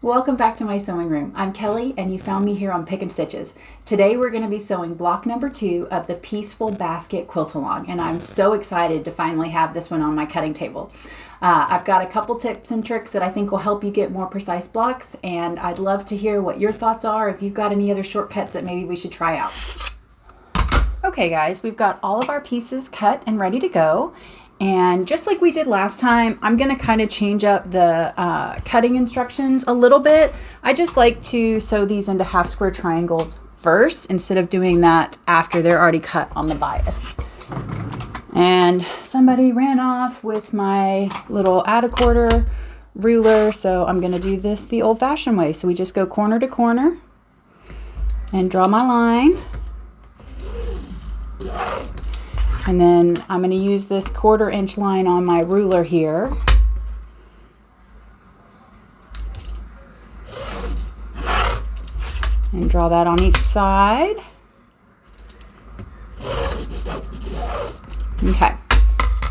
Welcome back to my sewing room. I'm Kelly and you found me here on Pick and Stitches. Today we're going to be sewing block number 2 of the Pieceful Basket Quilt Along, and I'm so excited to finally have this one on my cutting table. I've got a couple tips and tricks that I think will help you get more precise blocks, and I'd love to hear what your thoughts are, if you've got any other shortcuts that maybe we should try out. Okay guys, we've got all of our pieces cut and ready to go. And just like we did last time, I'm going to kind of change up the cutting instructions a little bit. I just like to sew these into half square triangles first instead of doing that after they're already cut on the bias. And somebody ran off with my little add a quarter ruler, so I'm going to do this the old-fashioned way. So we just go corner to corner and draw my line. And then I'm going to use this 1/4 inch line on my ruler here. And draw that on each side. Okay,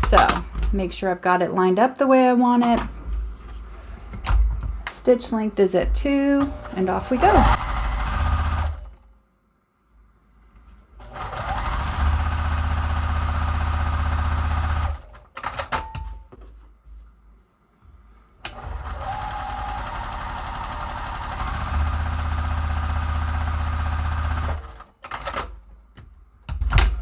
so make sure I've got it lined up the way I want it. Stitch length is at 2, and off we go.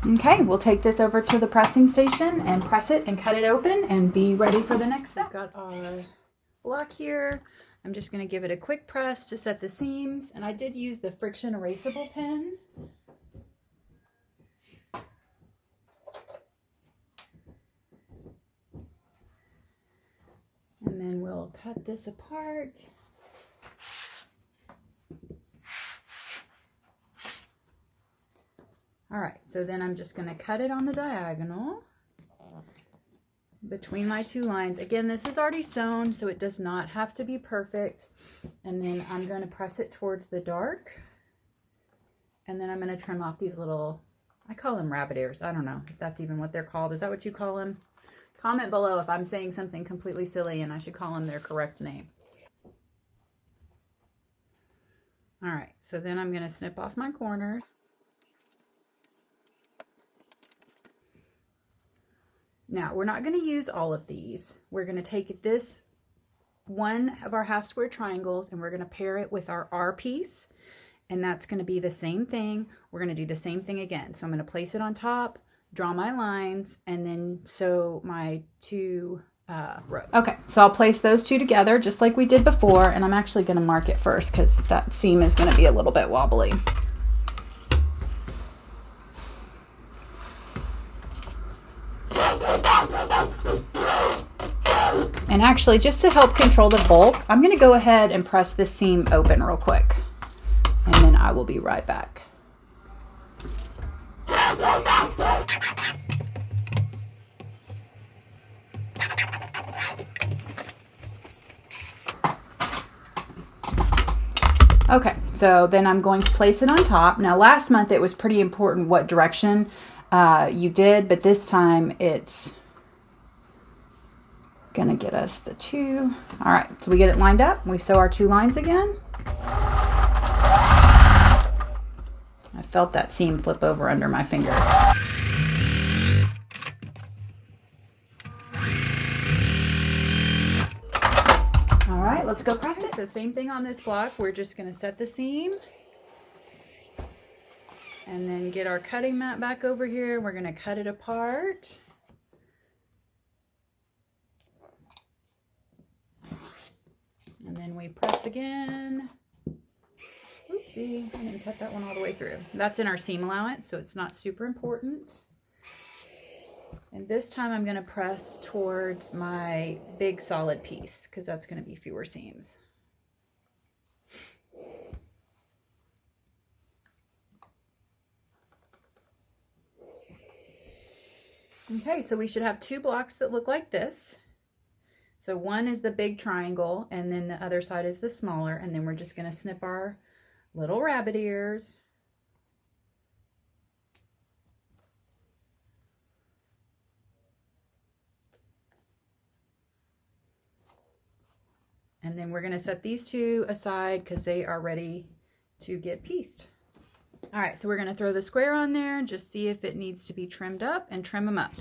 Okay, we'll take this over to the pressing station and press it and cut it open and be ready for the next step. We've got our block here. I'm just going to give it a quick press to set the seams, and I did use the friction erasable pins. And then we'll cut this apart. All right, so then I'm just going to cut it on the diagonal between my 2 lines. Again, this is already sewn, so it does not have to be perfect. And then I'm going to press it towards the dark. And then I'm going to trim off these little, I call them rabbit ears. I don't know if that's even what they're called. Is that what you call them? Comment below if I'm saying something completely silly and I should call them their correct name. All right, so then I'm going to snip off my corners. Now, we're not going to use all of these. We're going to take this one of our half square triangles and we're going to pair it with our R piece. And that's going to be the same thing. We're going to do the same thing again. So I'm going to place it on top, draw my lines, and then sew my 2 rows. Okay, so I'll place those 2 together just like we did before. And I'm actually going to mark it first because that seam is going to be a little bit wobbly. And actually, just to help control the bulk, I'm going to go ahead and press this seam open real quick. And then I will be right back. Okay, so then I'm going to place it on top. Now, last month it was pretty important what direction you did, but this time it's gonna get us the 2. All right, so we get it lined up. We sew our 2 lines again. I felt that seam flip over under my finger. All right, let's go press it. So same thing on this block. We're just gonna set the seam and then get our cutting mat back over here. We're gonna cut it apart. And then we press again. Oopsie, I didn't cut that one all the way through. That's in our seam allowance, so it's not super important. And this time I'm going to press towards my big solid piece because that's going to be fewer seams. Okay, so we should have 2 blocks that look like this. So one is the big triangle, and then the other side is the smaller, and then we're just going to snip our little rabbit ears. And then we're going to set these two aside because they are ready to get pieced. All right, so we're going to throw the square on there and just see if it needs to be trimmed up and trim them up.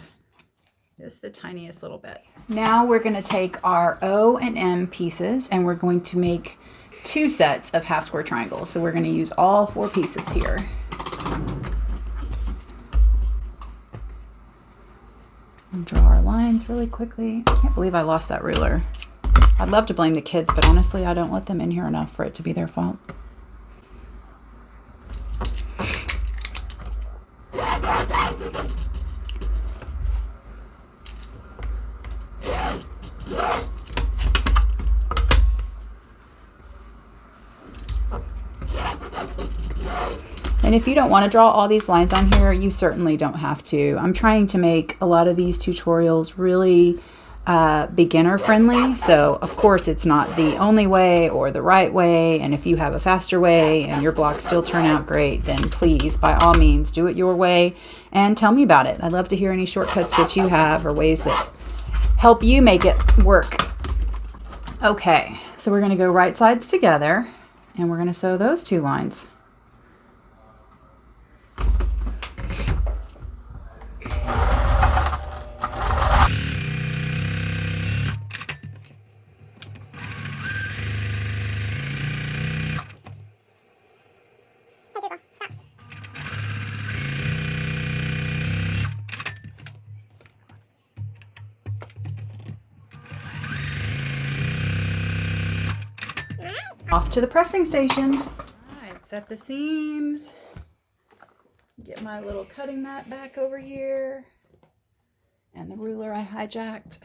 Just the tiniest little bit. Now we're going to take our O and M pieces and we're going to make 2 sets of half square triangles. So we're going to use all 4 pieces here. And draw our lines really quickly. I can't believe I lost that ruler. I'd love to blame the kids, but honestly, I don't let them in here enough for it to be their fault. And if you don't want to draw all these lines on here, you certainly don't have to. I'm trying to make a lot of these tutorials really beginner friendly. So of course it's not the only way or the right way. And if you have a faster way and your blocks still turn out great, then please, by all means, do it your way and tell me about it. I'd love to hear any shortcuts that you have or ways that help you make it work. Okay, so we're going to go right sides together and we're going to sew those 2 lines. Off to the pressing station. All right, set the seams. Get my little cutting mat back over here. And the ruler I hijacked.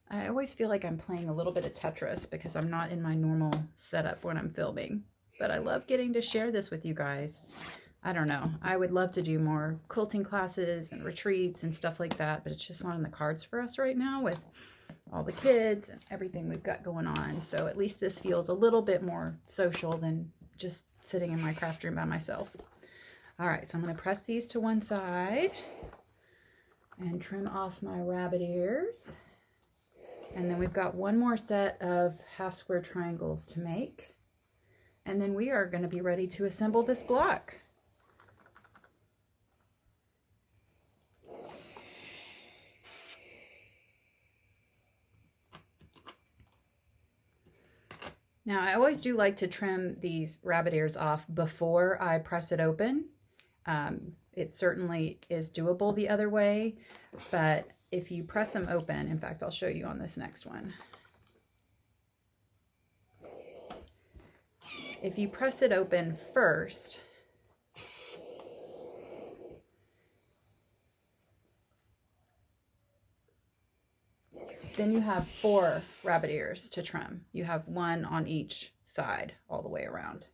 I always feel like I'm playing a little bit of Tetris because I'm not in my normal setup when I'm filming. But I love getting to share this with you guys. I don't know. I would love to do more quilting classes and retreats and stuff like that, but it's just not in the cards for us right now with all the kids and everything we've got going on. So at least this feels a little bit more social than just sitting in my craft room by myself. All right, so I'm going to press these to one side and trim off my rabbit ears. And then we've got one more set of half square triangles to make. And then we are going to be ready to assemble this block. Now, I always do like to trim these rabbit ears off before I press it open. It certainly is doable the other way, but if you press them open, in fact, I'll show you on this next one. If you press it open first, then you have 4 rabbit ears to trim. You have 1 on each side all the way around.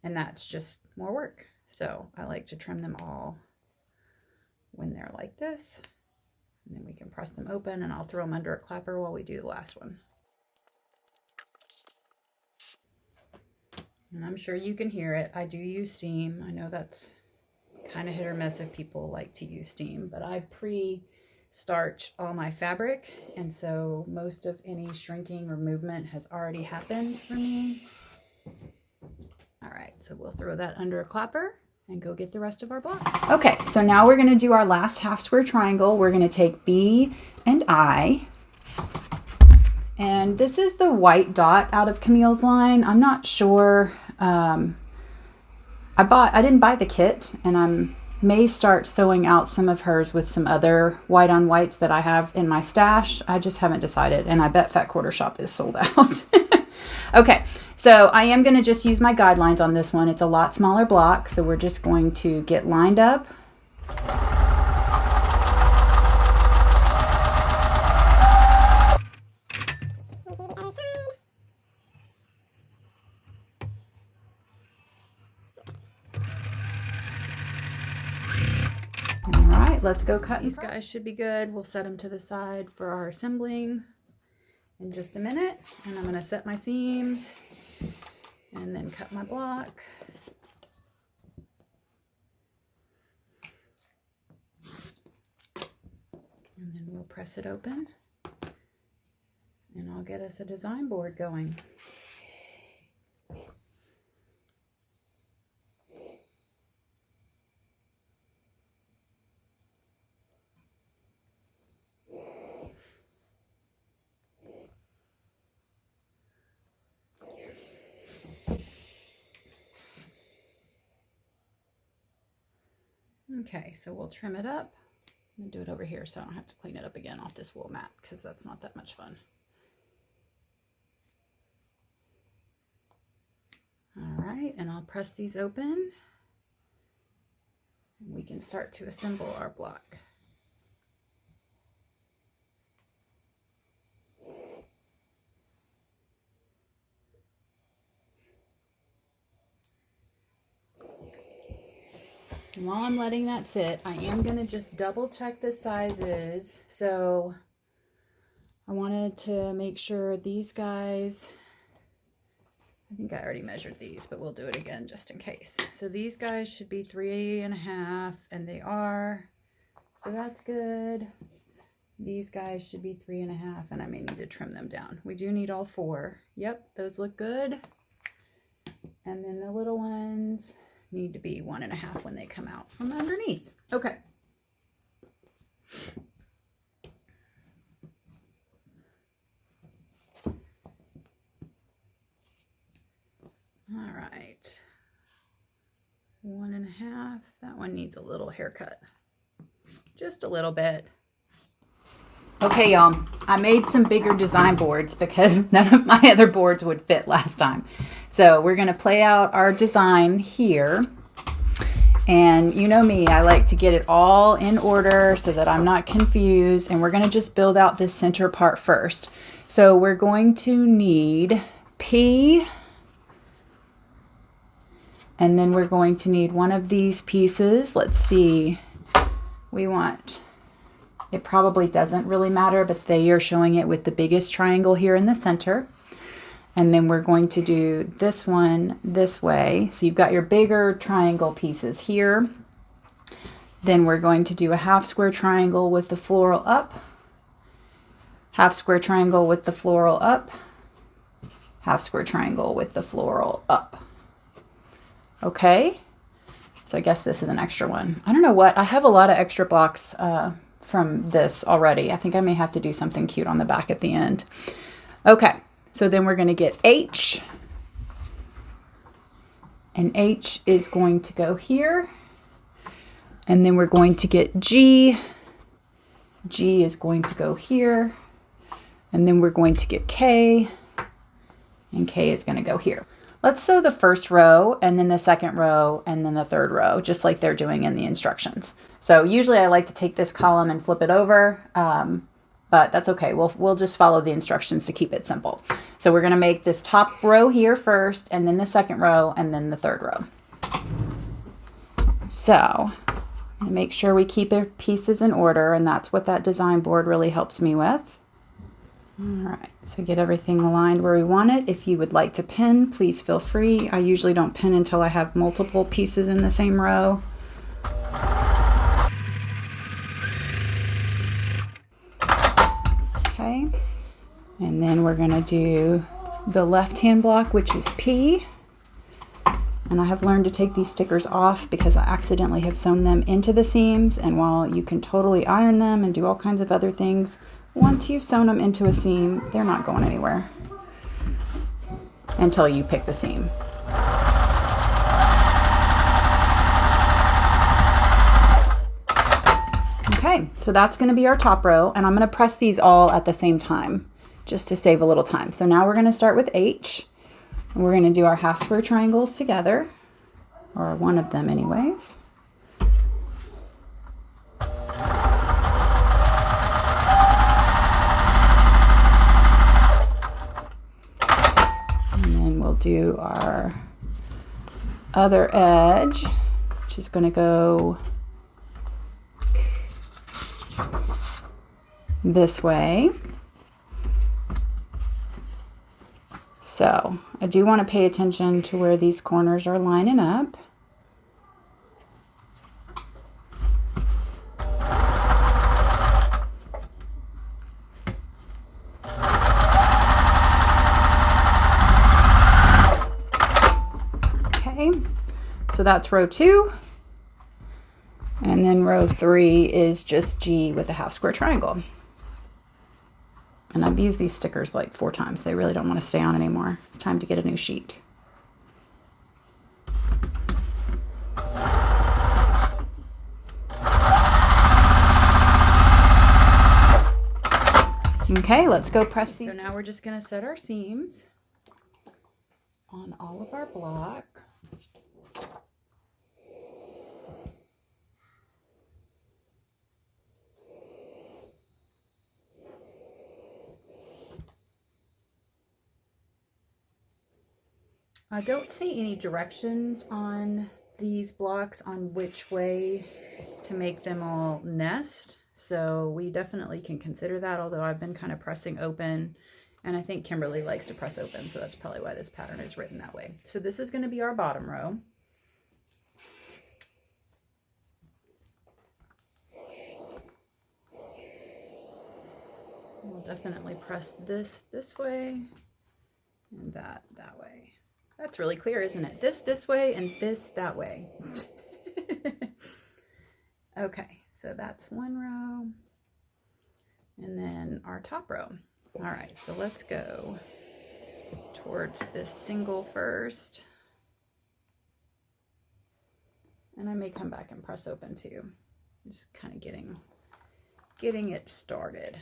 And that's just more work. So I like to trim them all when they're like this. And then we can press them open and I'll throw them under a clapper while we do the last one. And I'm sure you can hear it. I do use steam. I know that's kind of hit or miss if people like to use steam, but I pre-starch all my fabric, and so most of any shrinking or movement has already happened for me. All right, so we'll throw that under a clapper and go get the rest of our blocks. Okay, so now we're going to do our last half square triangle. We're going to take B and I. And this is the white dot out of Camille's line. I'm not sure. I didn't buy the kit, and I may start sewing out some of hers with some other white on whites that I have in my stash. I just haven't decided, and I bet Fat Quarter Shop is sold out. Okay, so I am going to just use my guidelines on this one. It's a lot smaller block, so we're just going to get lined up. Let's go cut. These guys should be good. We'll set them to the side for our assembling in just a minute. And I'm going to set my seams and then cut my block. And then we'll press it open and I'll get us a design board going. Okay, so we'll trim it up. I'm gonna do it over here so I don't have to clean it up again off this wool mat, because that's not that much fun. All right, and I'll press these open and we can start to assemble our block. And while I'm letting that sit, I am going to just double check the sizes. So I wanted to make sure these guys, I think I already measured these, but we'll do it again just in case. So these guys should be 3.5, and they are, so that's good. These guys should be 3.5, and I may need to trim them down. We do need all 4. Yep, those look good. And then the little ones need to be 1.5 when they come out from underneath. Okay. All right. 1.5. That one needs a little haircut. Just a little bit. Okay, y'all, I made some bigger design boards because none of my other boards would fit last time. So we're going to play out our design here. And you know me, I like to get it all in order so that I'm not confused. And we're going to just build out this center part first. So we're going to need P. And then we're going to need one of these pieces. Let's see. We want... It probably doesn't really matter, but they are showing it with the biggest triangle here in the center. And then we're going to do this one this way. So you've got your bigger triangle pieces here. Then we're going to do a half square triangle with the floral up. Half square triangle with the floral up. Half square triangle with the floral up. Okay. So I guess this is an extra one. I don't know what. I have a lot of extra blocks from this already. I think I may have to do something cute on the back at the end. Okay, so then we're going to get H. And H is going to go here. And then we're going to get G. G is going to go here. And then we're going to get K. And K is going to go here. Let's sew the first row and then the second row and then the third row, just like they're doing in the instructions. So usually I like to take this column and flip it over, but that's okay. We'll just follow the instructions to keep it simple. So we're going to make this top row here first, and then the second row, and then the third row. So make sure we keep our pieces in order, and that's what that design board really helps me with. All right, so get everything aligned where we want it. If you would like to pin, please feel free. I usually don't pin until I have multiple pieces in the same row. Okay, and then we're gonna do the left-hand block, which is P. And I have learned to take these stickers off because I accidentally have sewn them into the seams. And while you can totally iron them and do all kinds of other things, once you've sewn them into a seam, they're not going anywhere until you pick the seam. Okay, so that's going to be our top row, and I'm going to press these all at the same time just to save a little time. So now we're going to start with H, and we're going to do our half square triangles together, or one of them anyways. Do our other edge, which is going to go this way. So I do want to pay attention to where these corners are lining up. So that's row 2. And then row 3 is just G with a half square triangle. And I've used these stickers like 4 times. They really don't want to stay on anymore. It's time to get a new sheet. Okay, let's go press these. So now we're just going to set our seams on all of our block. I don't see any directions on these blocks on which way to make them all nest. So we definitely can consider that, although I've been kind of pressing open, and I think Kimberly likes to press open, so that's probably why this pattern is written that way. So this is going to be our bottom row. We'll definitely press this way and that way. That's really clear, isn't it? This way and this that way. Okay. So that's one row, and then our top row. All right, so let's go towards this single first. And I may come back and press open too. Just kind of getting it started.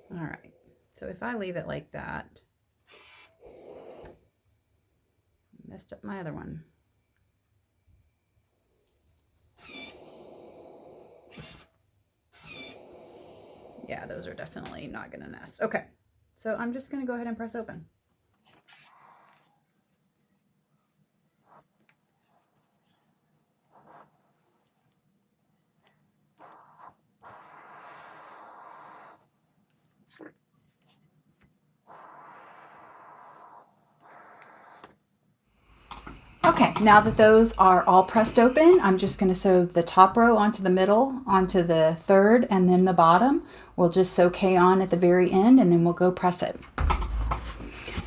All right, so if I leave it like that, messed up my other one. Yeah, those are definitely not going to nest. Okay, so I'm just going to go ahead and press open. Okay, now that those are all pressed open, I'm just going to sew the top row onto the middle, onto the third, and then the bottom. We'll just sew K on at the very end, and then we'll go press it.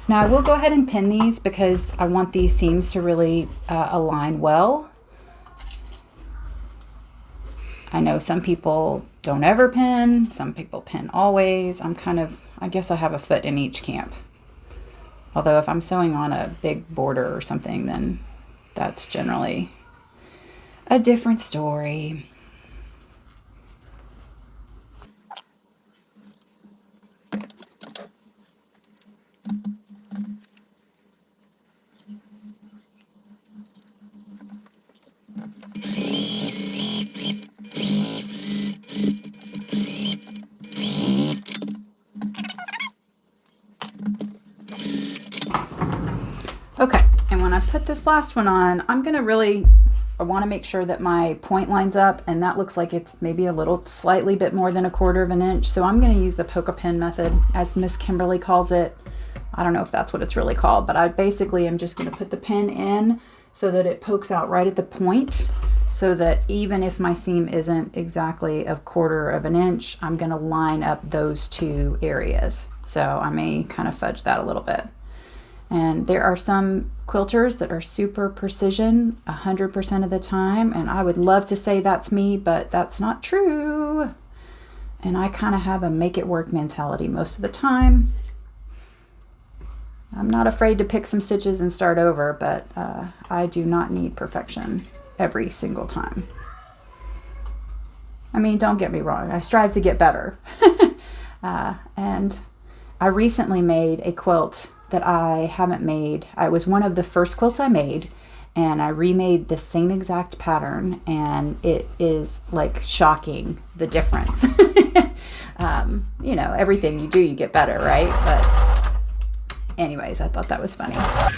Now I will go ahead and pin these because I want these seams to really align well. I know some people don't ever pin, some people pin always. I guess I have a foot in each camp. Although if I'm sewing on a big border or something, then that's generally a different story. Okay, and when I put this last one on, I want to make sure that my point lines up, and that looks like it's maybe a little slightly bit more than 1/4 inch. So I'm going to use the poke a pin method, as Miss Kimberly calls it. I don't know if that's what it's really called, but I basically am just going to put the pin in so that it pokes out right at the point, so that even if my seam isn't exactly 1/4 inch, I'm going to line up those two areas. So I may kind of fudge that a little bit. And there are some quilters that are super precision 100% of the time, and I would love to say that's me, but that's not true. And I kind of have a make it work mentality most of the time. I'm not afraid to pick some stitches and start over, but I do not need perfection every single time. I mean, don't get me wrong, I strive to get better. And I recently made a quilt that I haven't made. It was one of the first quilts I made, and I remade the same exact pattern, and it is like shocking, the difference. You know, everything you do, you get better, right? But anyways, I thought that was funny. I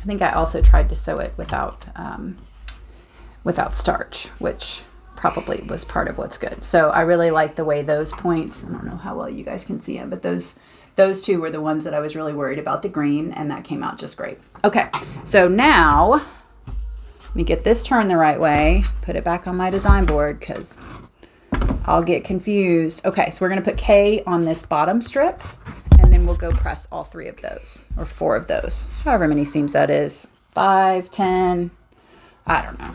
think I also tried to sew it without starch, which probably was part of what's good. So I really like the way those points, I don't know how well you guys can see them, but those two were the ones that I was really worried about, the green, and that came out just great. Okay, so now let me get this turned the right way, put it back on my design board, because I'll get confused. Okay, so we're going to put K on this bottom strip, and then we'll go press all 3 of those, or 4 of those, however many seams that is. 5, 10, I don't know.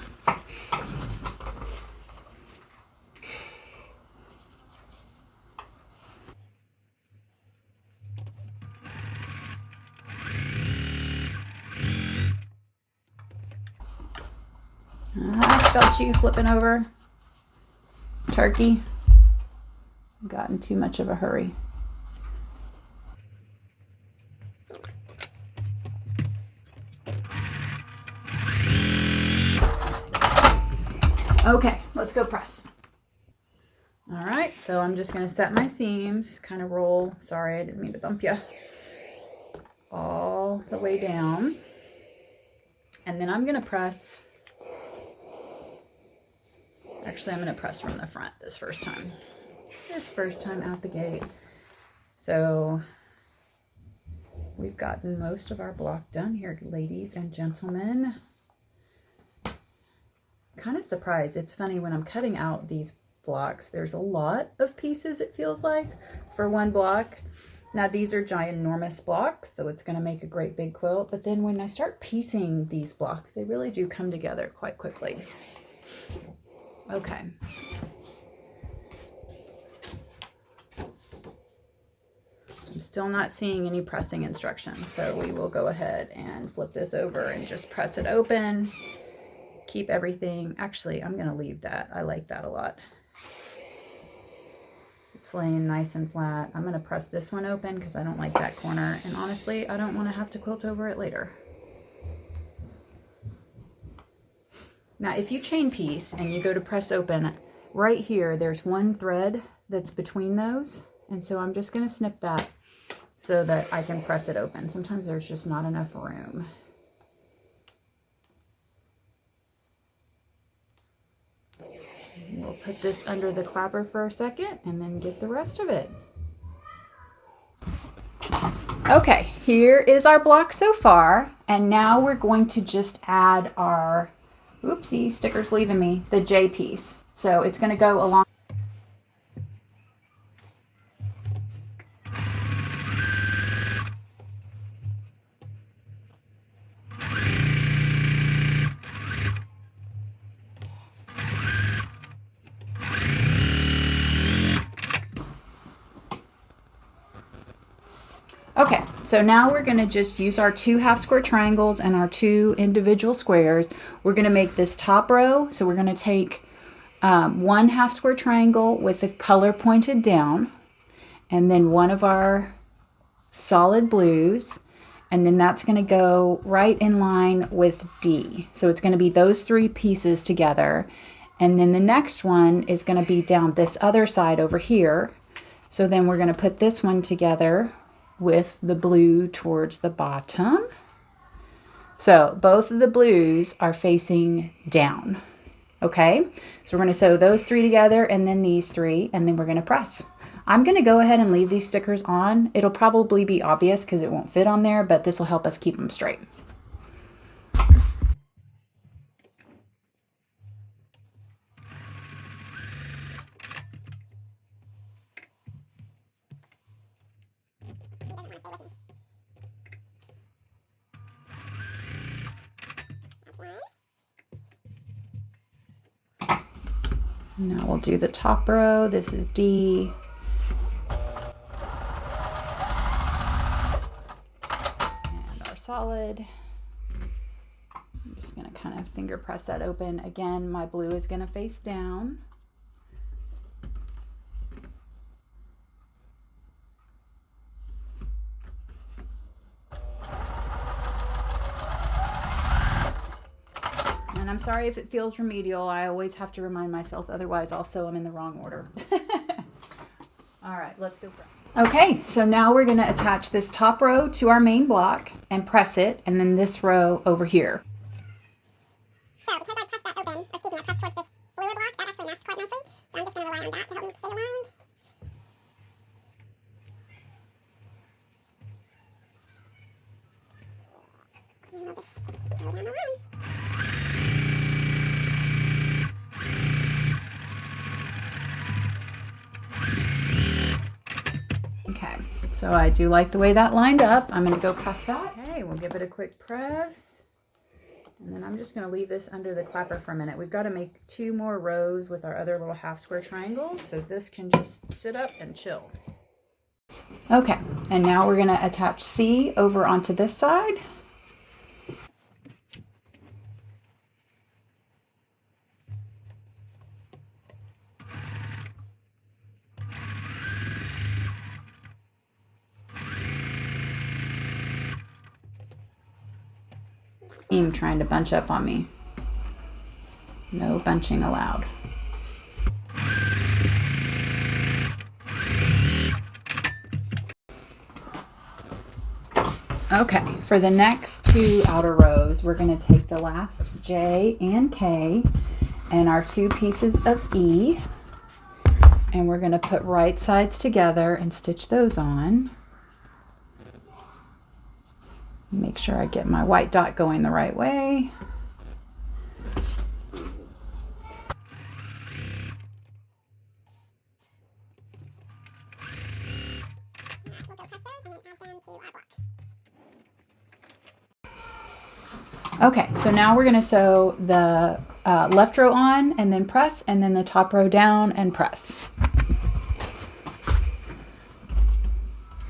I felt you flipping over. Turkey. Got in too much of a hurry. Okay, let's go press. All right, so I'm just going to set my seams, kind of roll. Sorry, I didn't mean to bump you. All the way down. And then I'm going to press. Actually, I'm going to press from the front this first time. This first time out the gate. So we've gotten most of our block done here, ladies and gentlemen. Kind of surprised. It's funny when I'm cutting out these blocks, there's a lot of pieces, it feels like, for one block. Now these are ginormous blocks, so it's going to make a great big quilt. But then when I start piecing these blocks, they really do come together quite quickly. Okay. I'm still not seeing any pressing instructions, so we will go ahead and flip this over and just press it open. Keep everything. Actually, I'm going to leave that. I like that a lot. It's laying nice and flat. I'm going to press this one open because I don't like that corner, and honestly, I don't want to have to quilt over it later. Now, if you chain piece and you go to press open, right here, there's one thread that's between those. And so I'm just going to snip that so that I can press it open. Sometimes there's just not enough room. We'll put this under the clapper for a second and then get the rest of it. Okay, here is our block so far. And now we're going to just add our, oopsie, sticker's leaving me, the J piece. So it's going to go along. Okay, so now we're going to just use our 2 half square triangles and our 2 individual squares. We're going to make this top row. So we're going to take 1 half square triangle with the color pointed down, and then one of our solid blues, and then that's going to go right in line with D. So it's going to be those 3 pieces together, and then the next one is going to be down this other side over here. So then we're going to put this one together with the blue towards the bottom. So both of the blues are facing down. Okay, so we're going to sew those 3 together and then these 3, and then we're going to press. I'm going to go ahead and leave these stickers on. It'll probably be obvious because it won't fit on there, but this will help us keep them straight. Now we'll do the top row. This is D. And our solid. I'm just going to kind of finger press that open. Again, my blue is going to face down. And I'm sorry if it feels remedial. I always have to remind myself, otherwise I'll sew them in the wrong order. All right, let's go. Okay, so now we're going to attach this top row to our main block and press it, and then this row over here. So because I pressed that open, or excuse me, I pressed towards this bluer block, that actually nests quite nicely. So I'm just going to rely on that to help me stay aligned. And I'll just go down the line. So I do like the way that lined up. I'm going to go press that. Okay, we'll give it a quick press. And then I'm just going to leave this under the clapper for a minute. We've got to make 2 more rows with our other little half square triangles, so this can just sit up and chill. Okay, and now we're going to attach C over onto this side. Team trying to bunch up on me. No bunching allowed. Okay, for the next 2 outer rows, we're going to take the last J and K and our 2 pieces of E, and we're going to put right sides together and stitch those on. Make sure I get my white dot going the right way. Okay, so now we're going to sew the left row on and then press, and then the top row down and press.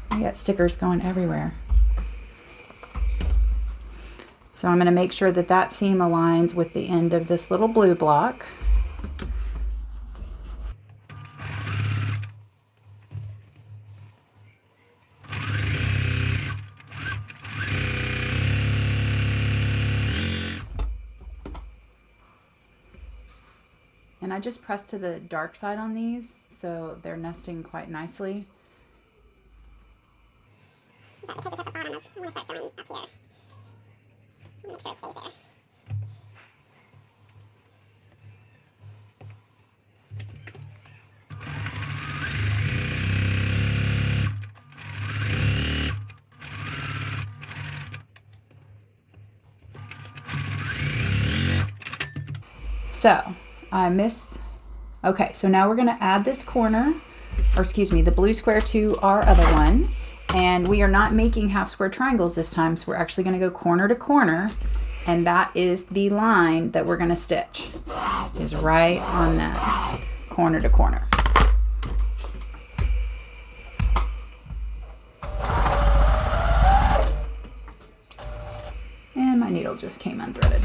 I got stickers going everywhere. So I'm going to make sure that that seam aligns with the end of this little blue block. And I just press to the dark side on these, so they're nesting quite nicely. But because it's at the bottom, I'm going to start sewing up here. Make sure it stays there. So okay, so now we're going to add this corner, or excuse me, the blue square to our other one. And we are not making half square triangles this time, so we're actually going to go corner to corner, and that is the line that we're going to stitch, is right on that corner to corner. And my needle just came unthreaded.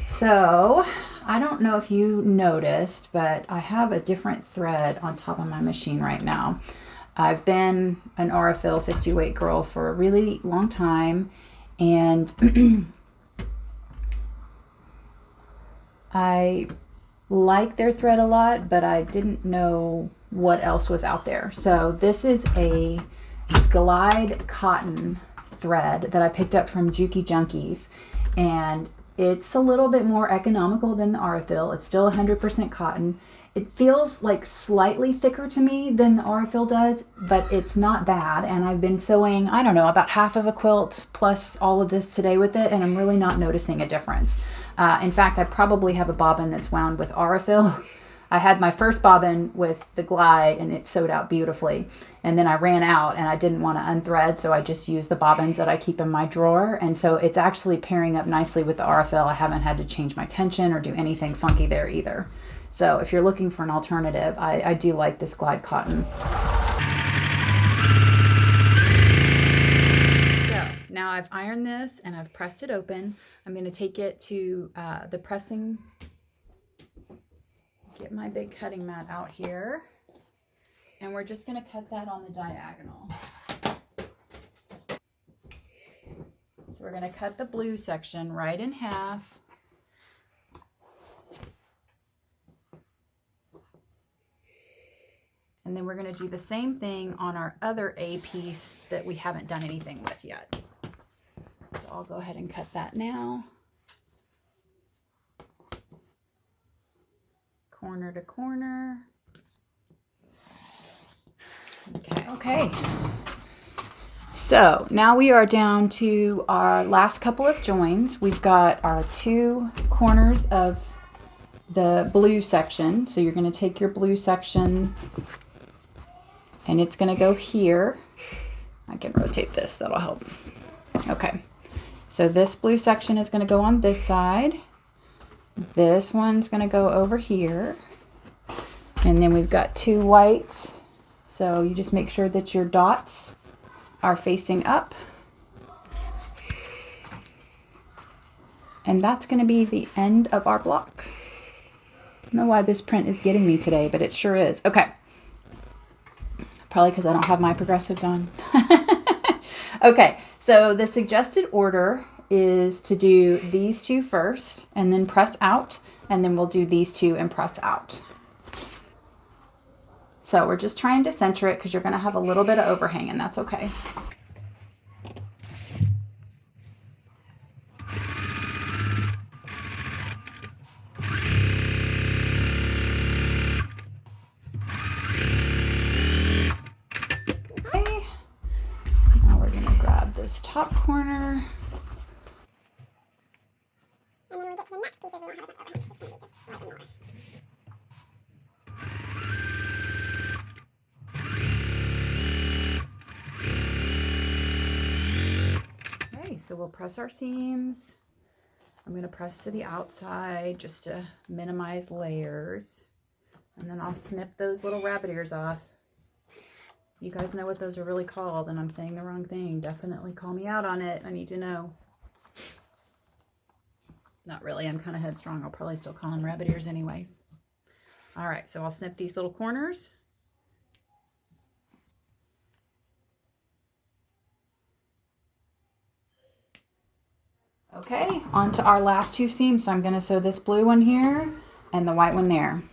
So I don't know if you noticed, but I have a different thread on top of my machine right now. I've been an Aurifil 50 weight girl for a really long time, and I like their thread a lot, but I didn't know what else was out there. So this is a Glide cotton thread that I picked up from Juki Junkies, and it's a little bit more economical than the Aurifil. It's still 100% cotton. It feels like slightly thicker to me than the Aurifil does, but it's not bad. And I've been sewing, I don't know, about half of a quilt plus all of this today with it, and I'm really not noticing a difference. In fact, I probably have a bobbin that's wound with Aurifil. I had my first bobbin with the Glide, and it sewed out beautifully. And then I ran out, and I didn't want to unthread, so I just used the bobbins that I keep in my drawer. And so it's actually pairing up nicely with the Aurifil. I haven't had to change my tension or do anything funky there either. So if you're looking for an alternative, I do like this Glide cotton. So now I've ironed this and I've pressed it open. I'm going to take it to the pressing. Get my big cutting mat out here, and we're just going to cut that on the diagonal. So we're going to cut the blue section right in half. And then we're going to do the same thing on our other A piece that we haven't done anything with yet. So I'll go ahead and cut that now. Corner to corner. Okay. So now we are down to our last couple of joins. We've got our 2 corners of the blue section. So you're going to take your blue section and it's going to go here. I can rotate this, that'll help. Okay, so this blue section is going to go on this side. This one's going to go over here. And then we've got 2 whites. So you just make sure that your dots are facing up. And that's going to be the end of our block. I don't know why this print is getting me today, but it sure is. Okay. Probably because I don't have my progressives on. Okay, so the suggested order is to do these 2 first and then press out, and then we'll do these 2 and press out. So we're just trying to center it because you're going to have a little bit of overhang, and that's okay. Okay. Now we're going to grab this top corner. And then when we get to the next pieces, we won't have as much overhang. It's going to be just slightly more. Okay, so we'll press our seams. I'm going to press to the outside just to minimize layers. And then I'll snip those little rabbit ears off. You guys know what those are really called, and I'm saying the wrong thing. Definitely call me out on it. I need to know. Not really. I'm kind of headstrong. I'll probably still call them rabbit ears anyways. All right, so I'll snip these little corners. Okay, on to our last 2 seams. So I'm going to sew this blue one here and the white one there.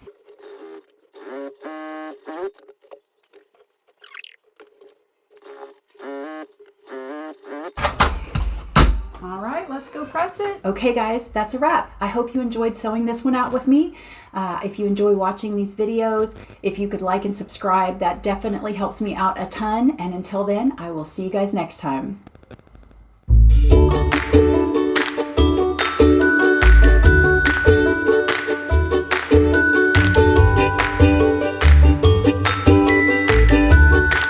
All right, let's go press it. Okay guys, that's a wrap. I hope you enjoyed sewing this one out with me. If you enjoy watching these videos, if you could like and subscribe, that definitely helps me out a ton. And until then, I will see you guys next time.